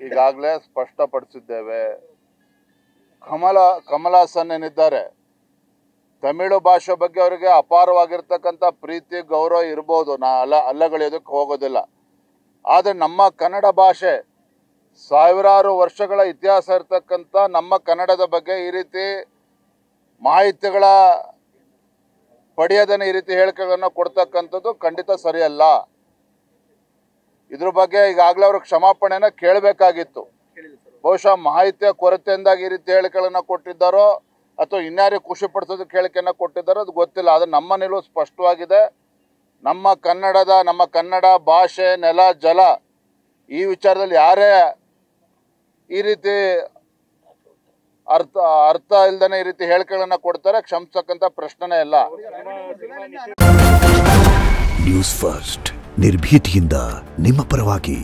ಈಗಾಗಲೇ ಸ್ಪಷ್ಟಪಡಿಸಿದ್ದೇವೆ. ಕಮಲ್ ಹಾಸನ್ ಏನಿದ್ದಾರೆ, ತಮಿಳು ಭಾಷೆ ಬಗ್ಗೆ ಅವರಿಗೆ ಅಪಾರವಾಗಿರ್ತಕ್ಕಂಥ ಪ್ರೀತಿ ಗೌರವ ಇರ್ಬೋದು, ಅಲ್ಲಗಳೆಯೋದಕ್ಕೆ ಹೋಗೋದಿಲ್ಲ. ಆದರೆ ನಮ್ಮ ಕನ್ನಡ ಭಾಷೆ ಸಾವಿರಾರು ವರ್ಷಗಳ ಇತಿಹಾಸ ಇರತಕ್ಕಂಥ ನಮ್ಮ ಕನ್ನಡದ ಬಗ್ಗೆ ಈ ರೀತಿ ಮಾಹಿತಿಗಳ ಪಡೆಯದನ್ನು ಈ ರೀತಿ ಹೇಳಿಕೆಗಳನ್ನು ಕೊಡ್ತಕ್ಕಂಥದ್ದು ಖಂಡಿತ ಸರಿಯಲ್ಲ. ಇದ್ರ ಬಗ್ಗೆ ಈಗಾಗಲೇ ಅವರು ಕ್ಷಮಾಪಣೆನ ಕೇಳಬೇಕಾಗಿತ್ತು. ಬಹುಶಃ ಮಾಹಿತಿಯ ಕೊರತೆಯಿಂದಾಗಿ ಈ ರೀತಿ ಹೇಳಿಕೆಗಳನ್ನು ಕೊಟ್ಟಿದ್ದಾರೋ ಅಥವಾ ಇನ್ಯಾರಿಗೆ ಖುಷಿ ಪಡಿಸೋದಕ್ಕೆ ಹೇಳಿಕೆಯನ್ನು ಕೊಟ್ಟಿದ್ದಾರೋ ಅದು ಗೊತ್ತಿಲ್ಲ. ಆದರೆ ನಮ್ಮ ನಿಲುವು ಸ್ಪಷ್ಟವಾಗಿದೆ. ನಮ್ಮ ಕನ್ನಡ ಭಾಷೆ, ನೆಲ, ಜಲ ಈ ವಿಚಾರದಲ್ಲಿ ಯಾರೇ ಈ ರೀತಿ ಅರ್ಥ ಇಲ್ದೇ ಈ ರೀತಿ ಹೇಳಿಕೆಗಳನ್ನು ಕೊಡ್ತಾರೆ, ಕ್ಷಮಿಸತಕ್ಕಂಥ ಪ್ರಶ್ನೆನೇ ಇಲ್ಲ. ನ್ಯೂಸ್ ಫಸ್ಟ್ ನಿರ್ಭೀತಿಯಿಂದ ನಿಮ್ಮ ಪರವಾಗಿ.